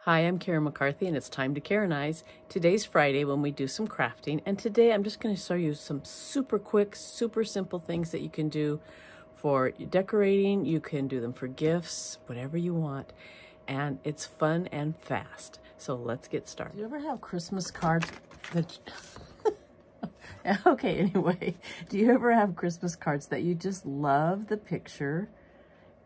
Hi, I'm Karen McCarthy and it's time to Karen-ize. Today's Friday when we do some crafting, and today I'm just going to show you some super quick, super simple things that you can do for decorating. You can do them for gifts, whatever you want, and it's fun and fast. So let's get started. Do you ever have Christmas cards that... Okay, anyway, do you ever have Christmas cards that you just love the picture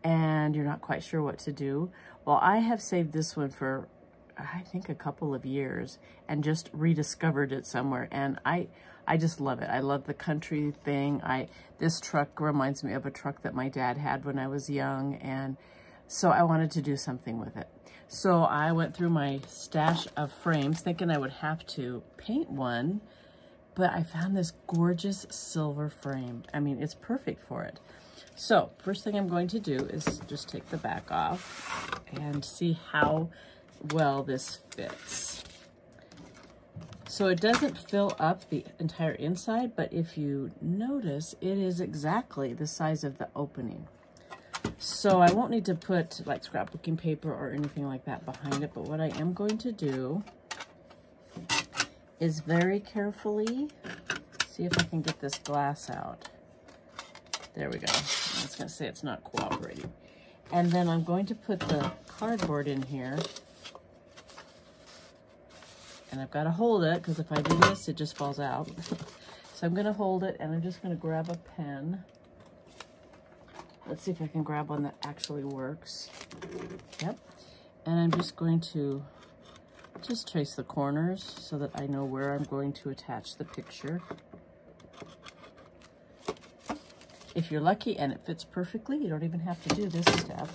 and you're not quite sure what to do? Well, I have saved this one for, I think, a couple of years and just rediscovered it somewhere. And I just love it. I love the country thing. This truck reminds me of a truck that my dad had when I was young. And so I wanted to do something with it. So I went through my stash of frames thinking I would have to paint one, but I found this gorgeous silver frame. I mean, it's perfect for it. So first thing I'm going to do is just take the back off and see how well this fits. So it doesn't fill up the entire inside, but if you notice, it is exactly the size of the opening. So I won't need to put like scrapbooking paper or anything like that behind it, but what I am going to do is very carefully see if I can get this glass out. There we go. I was going to say it's not cooperating. And then I'm going to put the cardboard in here. And I've got to hold it, because if I do this, it just falls out. So I'm going to hold it, and I'm just going to grab a pen. Let's see if I can grab one that actually works. Yep. And I'm just going to just trace the corners so that I know where I'm going to attach the picture. If you're lucky and it fits perfectly, you don't even have to do this step.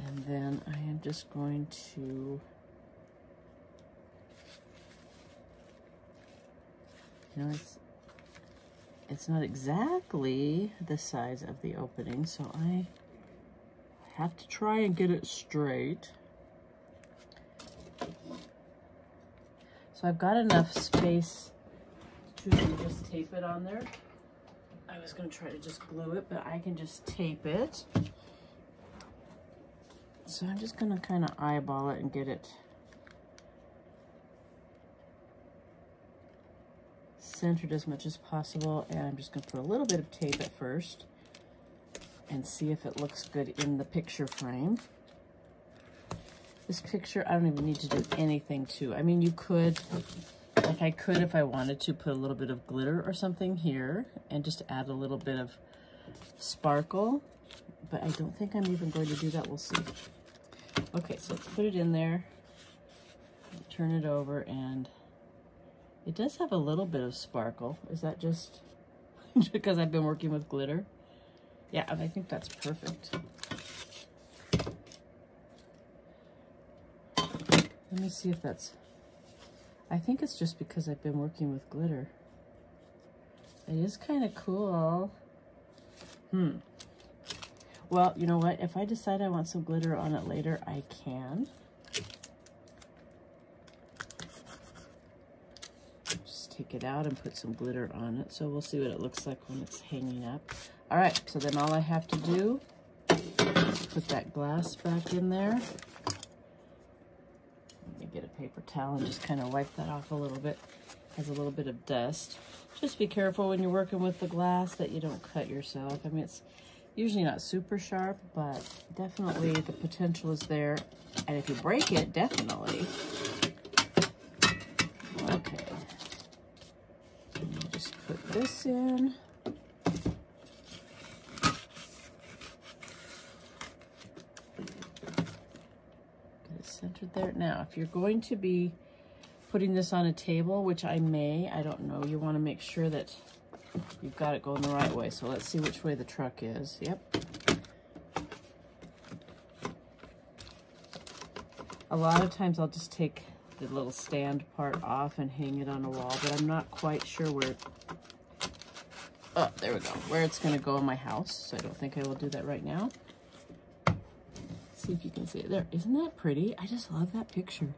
And then I am just going to, it's not exactly the size of the opening, so I have to try and get it straight. So I've got enough space to just tape it on there. I was going to try to just glue it, but I can just tape it. So I'm just going to kind of eyeball it and get it centered as much as possible. And I'm just going to put a little bit of tape at first and see if it looks good in the picture frame. This picture, I don't even need to do anything to. I mean, you could, like I could if I wanted to, put a little bit of glitter or something here and just add a little bit of sparkle, but I don't think I'm even going to do that. We'll see. Okay, so let's put it in there, turn it over, and it does have a little bit of sparkle. Is that just because I've been working with glitter? Yeah, I think that's perfect. Let me see if that's... I think it's just because I've been working with glitter. It is kind of cool. Well, you know what? If I decide I want some glitter on it later, I can. Just take it out and put some glitter on it. So we'll see what it looks like when it's hanging up. All right, so then all I have to do is put that glass back in there. Get a paper towel and just kind of wipe that off a little bit. It has a little bit of dust. Just be careful when you're working with the glass that you don't cut yourself. I mean, it's usually not super sharp, but definitely the potential is there. And if you break it, definitely. Okay. Just put this in. Centered there. Now, if you're going to be putting this on a table, which I may, I don't know, you want to make sure that you've got it going the right way. So let's see which way the truck is. Yep. A lot of times I'll just take the little stand part off and hang it on a wall, but I'm not quite sure where, oh, there we go, where it's going to go in my house. So I don't think I will do that right now. See if you can see it there. Isn't that pretty? I just love that picture.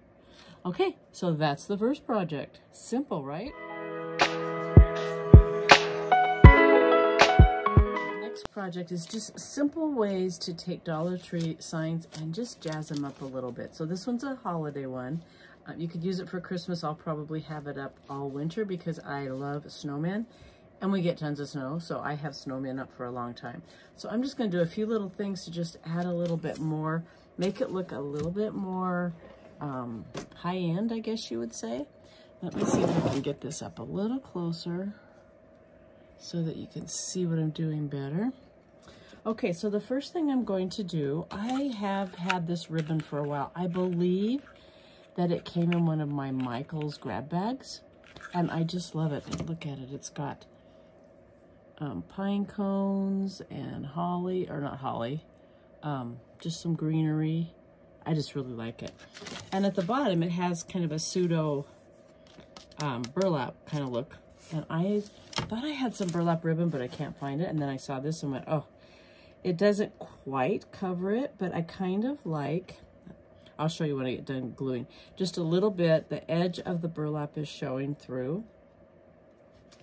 Okay, so that's the first project. Simple, right? Next project is just simple ways to take Dollar Tree signs and just jazz them up a little bit. So this one's a holiday one. You could use it for Christmas. I'll probably have it up all winter because I love snowmen and we get tons of snow. So I have snowmen up for a long time. So I'm just going to do a few little things to just add a little bit more, make it look a little bit more high end, I guess you would say. Let me see if I can get this up a little closer so that you can see what I'm doing better. Okay, so the first thing I'm going to do, I have had this ribbon for a while. I believe that it came in one of my Michael's grab bags, and I just love it. And look at it, it's got pine cones and holly, or not holly, just some greenery. I just really like it. And at the bottom, it has kind of a pseudo burlap kind of look. And I thought I had some burlap ribbon, but I can't find it. And then I saw this and went, oh, it doesn't quite cover it, but I kind of like, I'll show you when I get done gluing. Just a little bit, the edge of the burlap is showing through.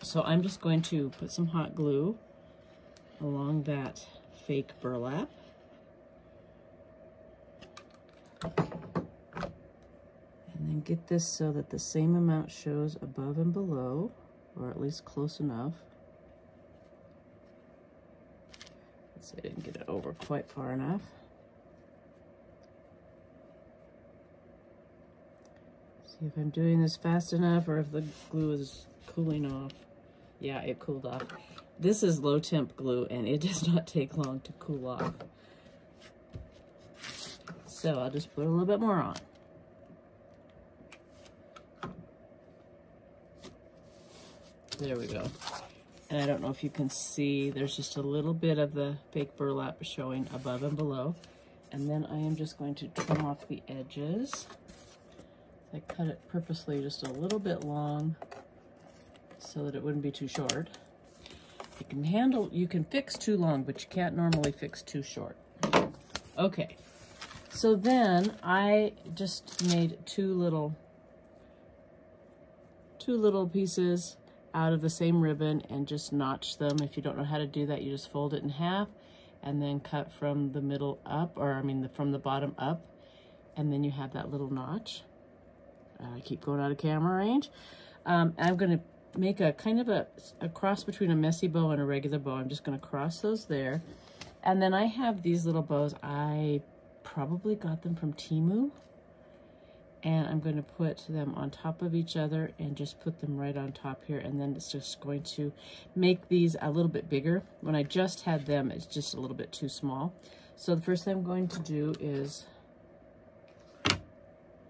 So I'm just going to put some hot glue along that fake burlap. And then get this so that the same amount shows above and below, or at least close enough. Let's see, I didn't get it over quite far enough. See if I'm doing this fast enough or if the glue is cooling off. Yeah, it cooled off. This is low temp glue and it does not take long to cool off. So I'll just put a little bit more on. There we go. And I don't know if you can see, there's just a little bit of the fake burlap showing above and below. And then I am just going to trim off the edges. I cut it purposely just a little bit long so that it wouldn't be too short. You can fix too long, but you can't normally fix too short. Okay, so then I just made two little pieces out of the same ribbon and just notch them. If you don't know how to do that, you just fold it in half and then cut from the middle up, or I mean from the bottom up, and then you have that little notch. I keep going out of camera range. I'm going to make a kind of a cross between a messy bow and a regular bow. I'm just going to cross those there. And then I have these little bows. I probably got them from Temu. And I'm going to put them on top of each other and just put them right on top here. And then it's just going to make these a little bit bigger. When I just had them, it's just a little bit too small. So the first thing I'm going to do is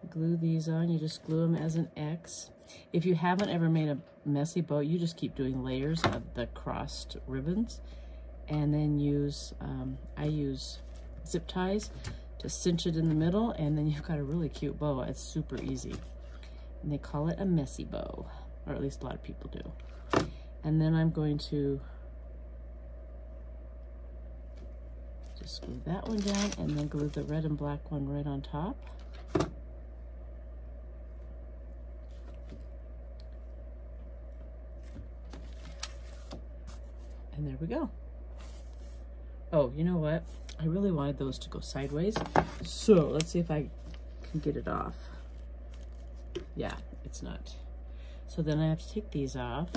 glue these on. You just glue them as an X. If you haven't ever made a messy bow, you just keep doing layers of the crossed ribbons. And then I use zip ties to cinch it in the middle, and then you've got a really cute bow. It's super easy. And they call it a messy bow, or at least a lot of people do. And then I'm going to just glue that one down and then glue the red and black one right on top. And there we go. Oh, you know what? I really wanted those to go sideways. So let's see if I can get it off. Yeah, it's not. So then I have to take these off.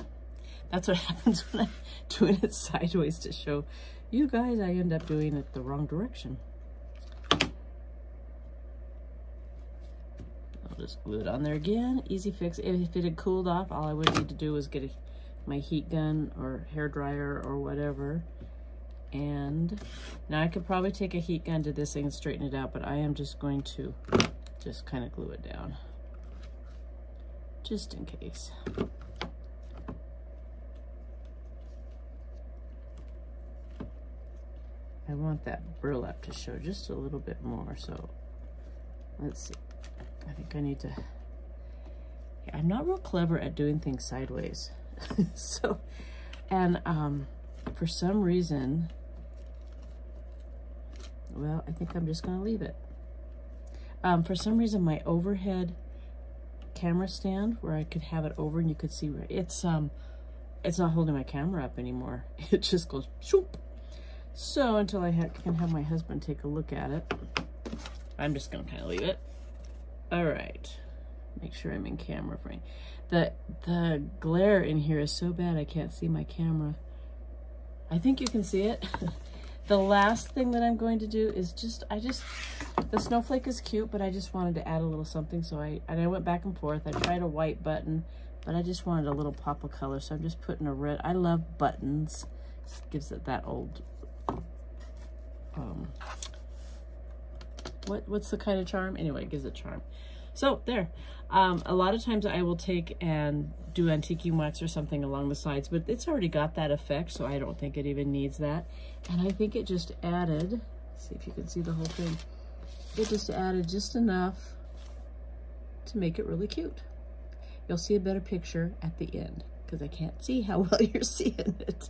That's what happens when I'm doing it sideways to show you guys. I end up doing it the wrong direction. I'll just glue it on there again. Easy fix. If it had cooled off, all I would need to do was get my heat gun or hair dryer or whatever. And now I could probably take a heat gun to this thing and straighten it out, but I am just going to just kind of glue it down, just in case. I want that burlap to show just a little bit more, so let's see. I think I need to, yeah, I'm not real clever at doing things sideways. So, and for some reason, well, I think I'm just going to leave it. For some reason, my overhead camera stand, where I could have it over and you could see, it's not holding my camera up anymore. It just goes shoop. So until I can have my husband take a look at it, I'm just gonna kind of leave it. All right, make sure I'm in camera frame. The glare in here is so bad I can't see my camera. I think you can see it. The last thing that I'm going to do is the snowflake is cute, but I just wanted to add a little something. So I went back and forth. I tried a white button, but I just wanted a little pop of color. So I'm just putting a red. I love buttons. It gives it that old, what's the kind of charm? Anyway, it gives it charm. So there. A lot of times I will take and do antiquing wax or something along the sides, but it's already got that effect, so I don't think it even needs that. And I think it just added, see if you can see the whole thing. It just added just enough to make it really cute. You'll see a better picture at the end because I can't see how well you're seeing it.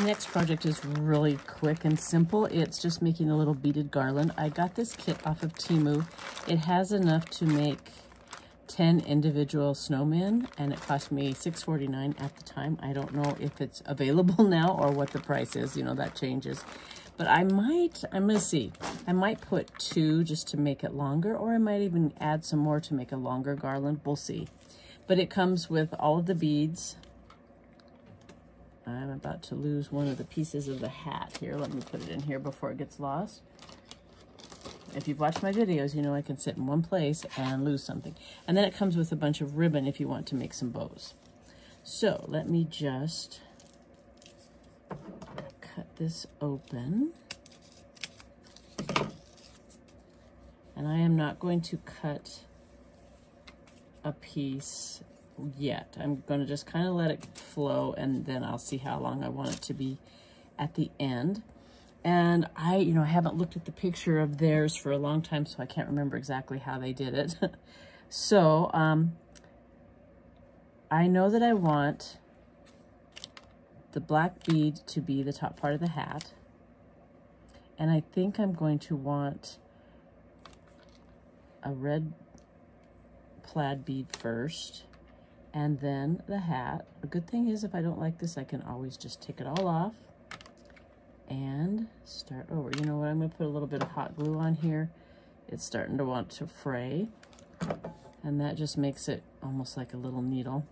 Next project is really quick and simple. It's just making a little beaded garland. I got this kit off of Temu. It has enough to make 10 individual snowmen, and it cost me $6.49 at the time. I don't know if it's available now or what the price is. You know, that changes. But I'm gonna see. I might put 2 just to make it longer, or I might even add some more to make a longer garland. We'll see. But it comes with all of the beads. I'm about to lose one of the pieces of the hat here. Let me put it in here before it gets lost. If you've watched my videos, you know I can sit in one place and lose something. And then it comes with a bunch of ribbon if you want to make some bows. So let me just cut this open. And I am not going to cut a piece yet. I'm going to just kind of let it flow, and then I'll see how long I want it to be at the end. And I haven't looked at the picture of theirs for a long time, so I can't remember exactly how they did it. So I know that I want the black bead to be the top part of the hat, and I think I'm going to want a red plaid bead first, and then the hat. A good thing is, if I don't like this, I can always just take it all off and start over. You know what? I'm going to put a little bit of hot glue on here. It's starting to want to fray, and that just makes it almost like a little needle.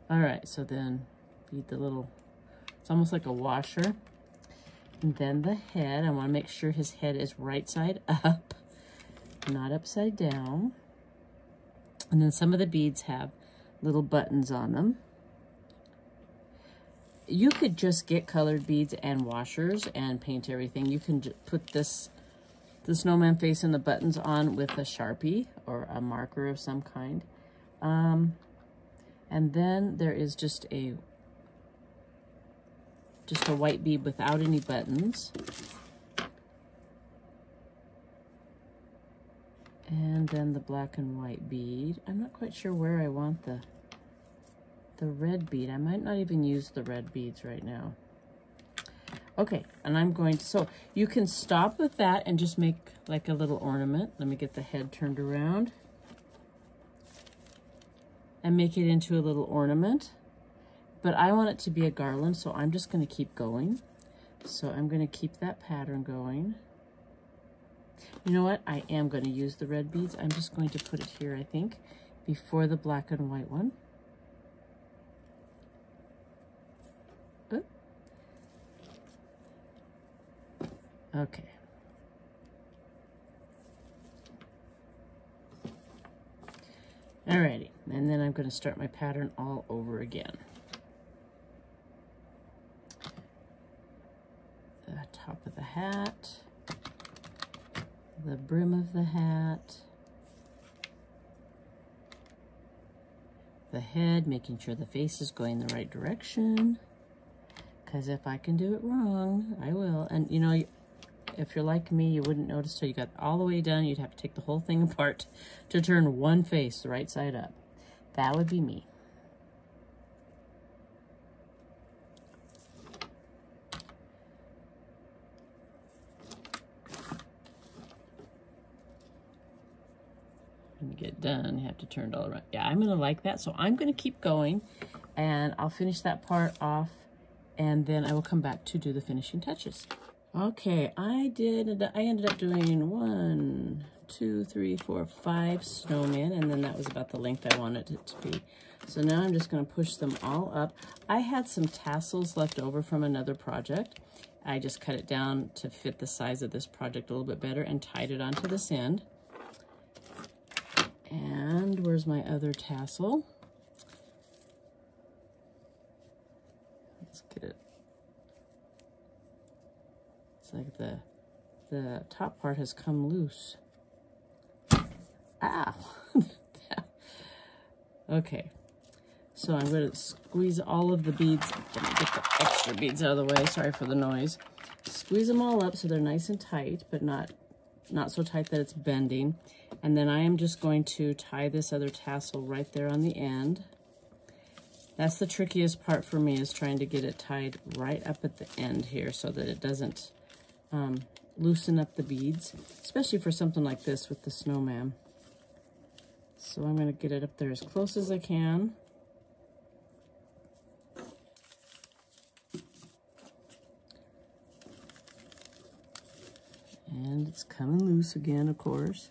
All right, so then bead the little, it's almost like a washer. And then the head, I want to make sure his head is right side up, not upside down. And then some of the beads have little buttons on them. You could just get colored beads and washers and paint everything. You can put the snowman face and the buttons on with a Sharpie or a marker of some kind. And then there is just a white bead without any buttons. And then the black and white bead. I'm not quite sure where I want the red bead. I might not even use the red beads right now. Okay, and I'm going to, so you can stop with that and just make like a little ornament. Let me get the head turned around and make it into a little ornament. But I want it to be a garland, so I'm just going to keep going. So I'm going to keep that pattern going. You know what? I am going to use the red beads. I'm just going to put it here, I think, before the black and white one. Oop. Okay. Alrighty, and then I'm going to start my pattern all over again. The top of the hat, the brim of the hat, the head, making sure the face is going the right direction, because if I can do it wrong, I will. And you know, if you're like me, you wouldn't notice till you got all the way done. You'd have to take the whole thing apart to turn one face the right side up. That would be me. you get done, you have to turn it all around. Yeah, I'm gonna like that, so I'm gonna keep going, and I'll finish that part off, and then I will come back to do the finishing touches. Okay, I ended up doing 1, 2, 3, 4, 5 snowmen, and then that was about the length I wanted it to be. So now I'm just gonna push them all up. I had some tassels left over from another project. I just cut it down to fit the size of this project a little bit better and tied it onto this end. And where's my other tassel? Let's get it. It's like the top part has come loose. Ow! Okay. So I'm going to squeeze all of the beads. Let me get the extra beads out of the way. Sorry for the noise. Squeeze them all up so they're nice and tight, but not so tight that it's bending. And then I am just going to tie this other tassel right there on the end. That's the trickiest part for me, is trying to get it tied right up at the end here so that it doesn't loosen up the beads, especially for something like this with the snowman. So I'm going to get it up there as close as I can. And it's coming loose again, of course.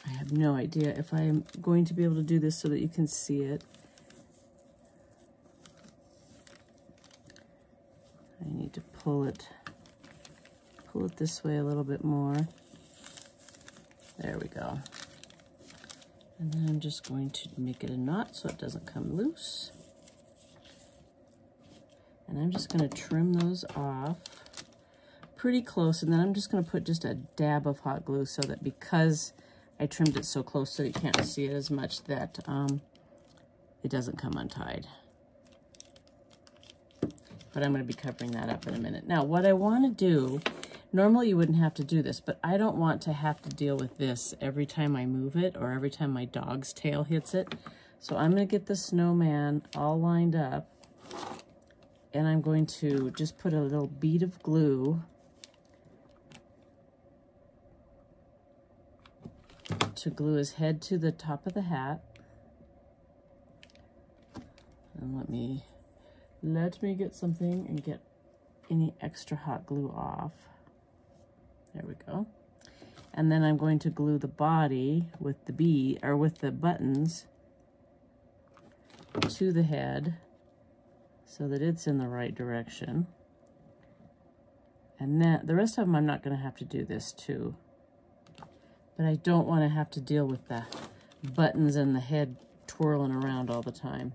I have no idea if I am going to be able to do this so that you can see it. I need to pull it this way a little bit more. There we go. And then I'm just going to make it a knot so it doesn't come loose. And I'm just going to trim those off pretty close, and then I'm just going to put just a dab of hot glue so that, because I trimmed it so close so you can't see it as much, that it doesn't come untied. But I'm going to be covering that up in a minute. Now, what I want to do, normally you wouldn't have to do this, but I don't want to have to deal with this every time I move it or every time my dog's tail hits it. So I'm going to get the snowman all lined up, and I'm going to just put a little bead of glue to glue his head to the top of the hat. And let me get something and get any extra hot glue off. There we go. And then I'm going to glue the body with the buttons to the head so that it's in the right direction. And then the rest of them I'm not going to have to do this too. But I don't want to have to deal with the buttons and the head twirling around all the time.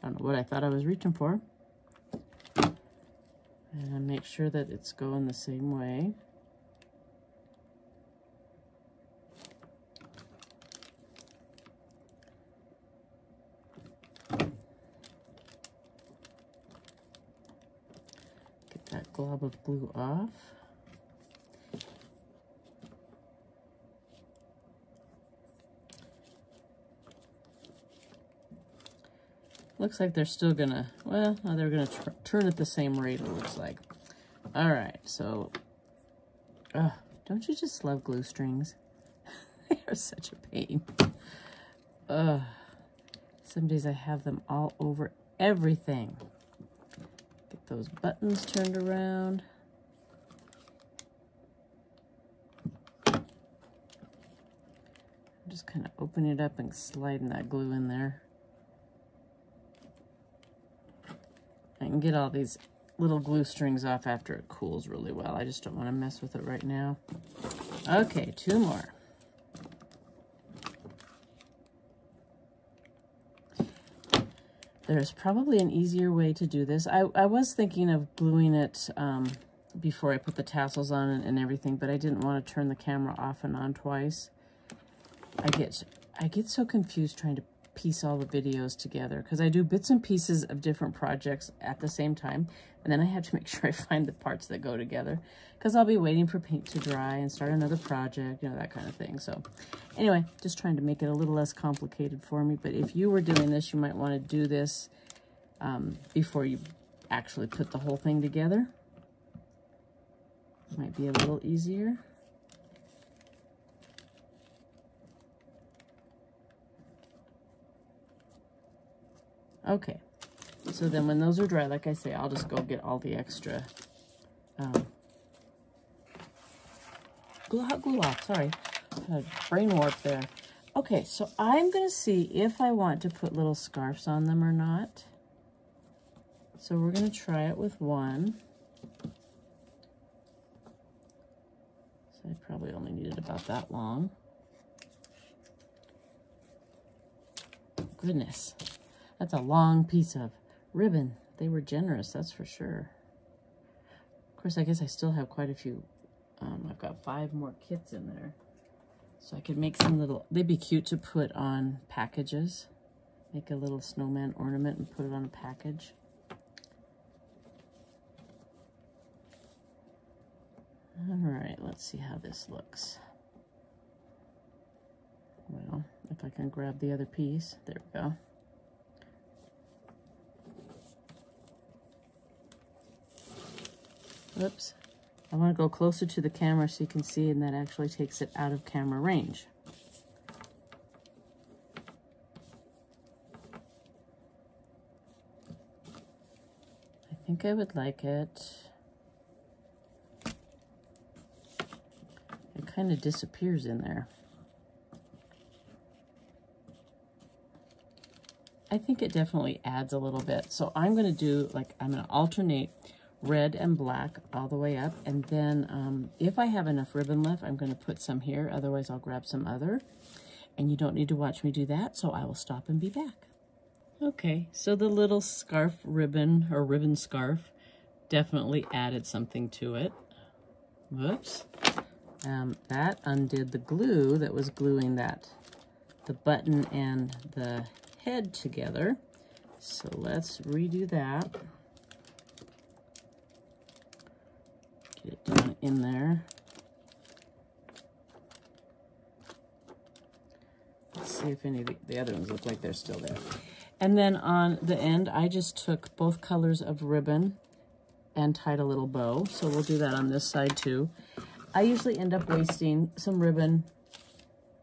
I don't know what I thought I was reaching for. And make sure that it's going the same way. Get that glob of glue off. Looks like they're still gonna, well, no, they're gonna turn at the same rate, it looks like. All right, so, don't you just love glue strings? They are such a pain. Some days I have them all over everything. Get those buttons turned around. I'm just kind of opening it up and sliding that glue in there. I can get all these little glue strings off after it cools really well. I just don't want to mess with it right now. Okay, 2 more. There's probably an easier way to do this. I was thinking of gluing it before I put the tassels on and everything, but I didn't want to turn the camera off and on twice. I get so confused trying to piece all the videos together because I do bits and pieces of different projects at the same time, and then I have to make sure I find the parts that go together because I'll be waiting for paint to dry and start another project, you know, that kind of thing. So anyway, just trying to make it a little less complicated for me. But if you were doing this, you might want to do this before you actually put the whole thing together. Might be a little easier. Okay, so then when those are dry, like I say, I'll just go get all the extra glue off. Sorry, had a brain warp there. Okay, so I'm going to see if I want to put little scarves on them or not. So we're going to try it with one. So I probably only needed about that long. Goodness, that's a long piece of ribbon. They were generous, that's for sure. Of course, I guess I still have quite a few. I've got 5 more kits in there. So I could make some little, they'd be cute to put on packages. Make a little snowman ornament and put it on a package. All right, let's see how this looks. Well, if I can grab the other piece, there we go. Oops. I want to go closer to the camera so you can see, and that actually takes it out of camera range. I think I would like it. It kind of disappears in there. I think it definitely adds a little bit. So I'm going to do, like, I'm going to alternate red and black all the way up, and then if I have enough ribbon left, I'm going to put some here. Otherwise, I'll grab some other, and you don't need to watch me do that, so I will stop and be back. Okay, so the little scarf ribbon, or ribbon scarf, definitely added something to it. Whoops. That undid the glue that was gluing the button and the head together. So let's redo that. Get it down in there. Let's see if any of the other ones look like they're still there. And then on the end, I just took both colors of ribbon and tied a little bow. So we'll do that on this side too. I usually end up wasting some ribbon.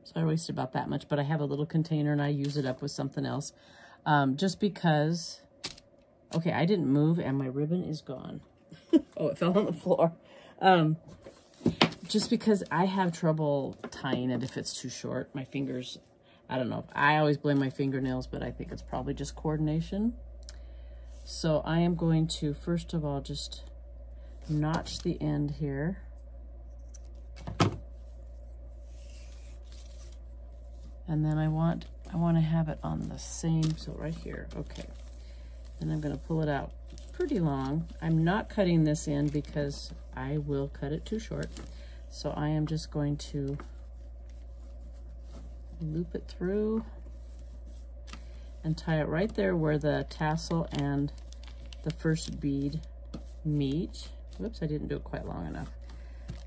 So I wasted about that much, but I have a little container and I use it up with something else. Just because, okay, I didn't move and my ribbon is gone. Oh, it fell on the floor. Just because I have trouble tying it if it's too short. My fingers, I don't know. I always blame my fingernails, but I think it's probably just coordination. So I am going to, first of all, just notch the end here. And then I want to have it on the same, so right here, okay. And I'm going to pull it out pretty long. I'm not cutting this in because I will cut it too short. So I am just going to loop it through and tie it right there where the tassel and the first bead meet. Whoops, I didn't do it quite long enough.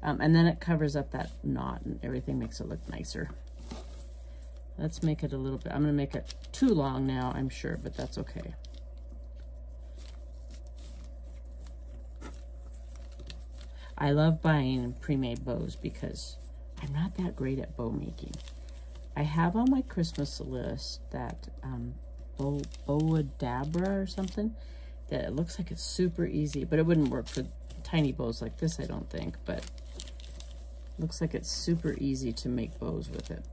And then it covers up that knot and everything makes it look nicer. Let's make it a little bit, I'm gonna make it too long now, I'm sure, but that's okay. I love buying pre-made bows because I'm not that great at bow making. I have on my Christmas list that Bowadabra or something, that it looks like it's super easy, but it wouldn't work for tiny bows like this, I don't think, but looks like it's super easy to make bows with it.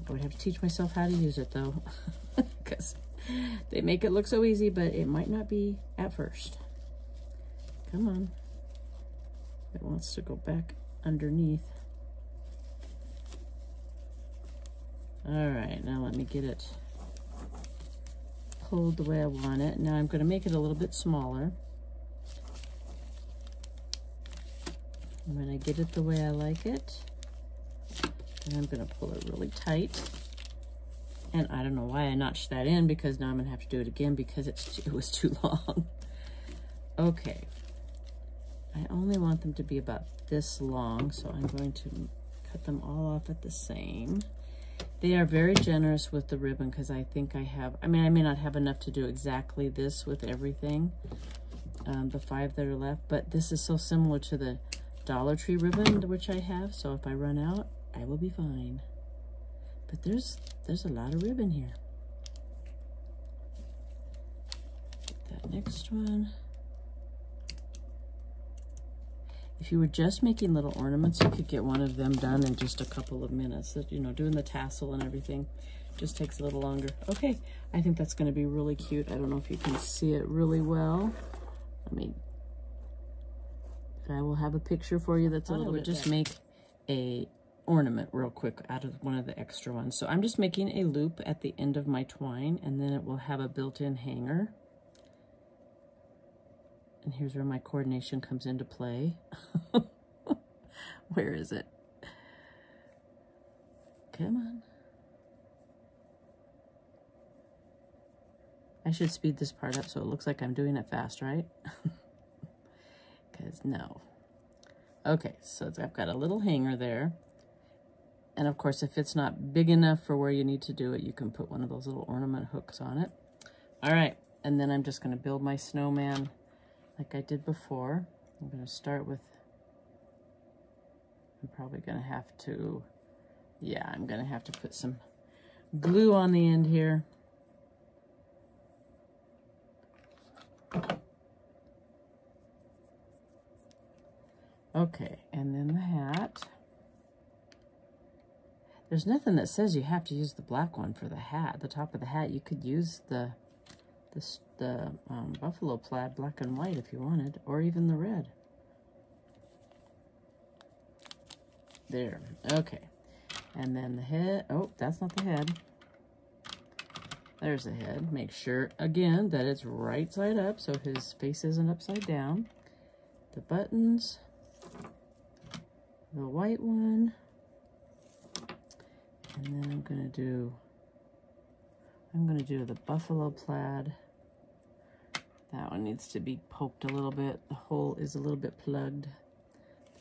I would have to teach myself how to use it though, because they make it look so easy, but it might not be at first. Come on. It wants to go back underneath. All right, now let me get it pulled the way I want it. Now I'm going to make it a little bit smaller. And when I get it the way I like it, then I'm going to pull it really tight. And I don't know why I notched that in, because now I'm going to have to do it again because it was too long. Okay. I only want them to be about this long, so I'm going to cut them all off at the same. They are very generous with the ribbon because I think I have, I may not have enough to do exactly this with everything, the 5 that are left, but this is so similar to the Dollar Tree ribbon, which I have, so if I run out, I will be fine. But there's a lot of ribbon here. Get that next one. If you were just making little ornaments, you could get one of them done in just a couple of minutes. You know, doing the tassel and everything just takes a little longer. Okay, I think that's going to be really cute. I don't know if you can see it really well. But I will have a picture for you that's a little bit. Just make a ornament real quick out of one of the extra ones. So I'm just making a loop at the end of my twine, and then it will have a built-in hanger. And here's where my coordination comes into play. Where is it? Come on. I should speed this part up so it looks like I'm doing it fast, right? Because no. Okay, so I've got a little hanger there. And of course, if it's not big enough for where you need to do it, you can put one of those little ornament hooks on it. All right, and then I'm just going to build my snowman like I did before. I'm going to start with, I'm probably going to have to, yeah, I'm going to have to put some glue on the end here. Okay, and then the hat. There's nothing that says you have to use the black one for the hat. The top of the hat, you could use the buffalo plaid black and white if you wanted, or even the red. There, okay. And then the head, oh, that's not the head. There's the head. Make sure, again, that it's right side up so his face isn't upside down. The buttons, the white one, and then I'm gonna do the buffalo plaid. That one needs to be poked a little bit. The hole is a little bit plugged.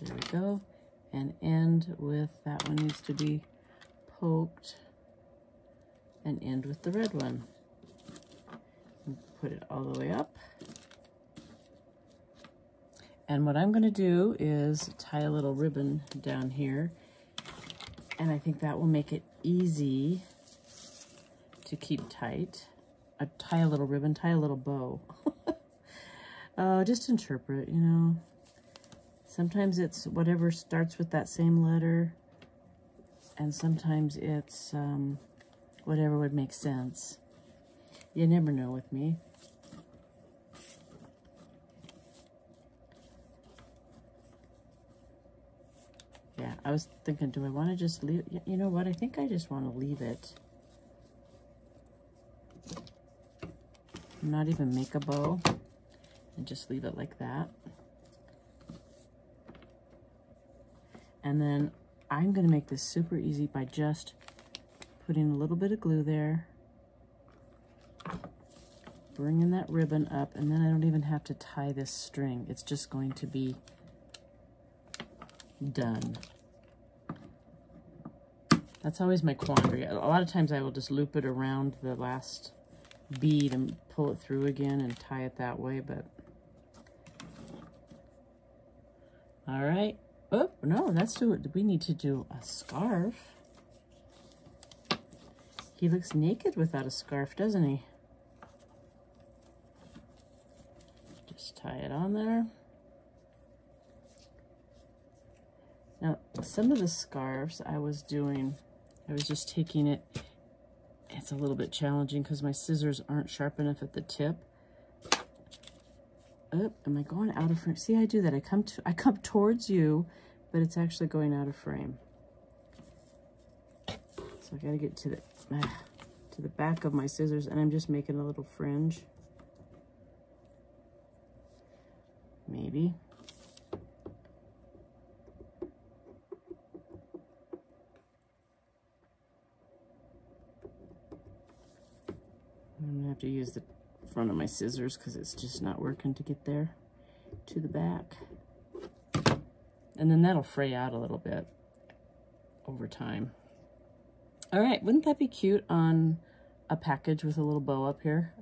There we go. And end with, that one needs to be poked. And end with the red one. And put it all the way up. And what I'm going to do is tie a little ribbon down here. And I think that will make it easy to keep tight. Tie a little ribbon, tie a little bow. Just interpret, you know. Sometimes it's whatever starts with that same letter. And sometimes it's whatever would make sense. You never know with me. Yeah, I was thinking, do I want to just leave? You know what? I think I just want to leave it. Not even make a bow. And just leave it like that. And then I'm going to make this super easy by just putting a little bit of glue there. Bringing that ribbon up, and then I don't even have to tie this string. It's just going to be done. That's always my quandary. A lot of times I will just loop it around the last bead and pull it through again and tie it that way, but all right. Oh, no, that's we need to do a scarf. He looks naked without a scarf, doesn't he? Just tie it on there. Now, some of the scarves I was just taking it. It's a little bit challenging because my scissors aren't sharp enough at the tip. Oh, am I going out of frame? See, I do that. I come towards you, but it's actually going out of frame. So I gotta get to the back of my scissors, and I'm just making a little fringe. Maybe. I'm gonna have to use the front of my scissors because it's just not working to get there to the back. And then that'll fray out a little bit over time. All right, wouldn't that be cute on a package with a little bow up here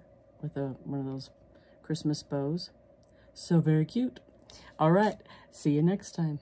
with one of those Christmas bows? So very cute. All right, see you next time.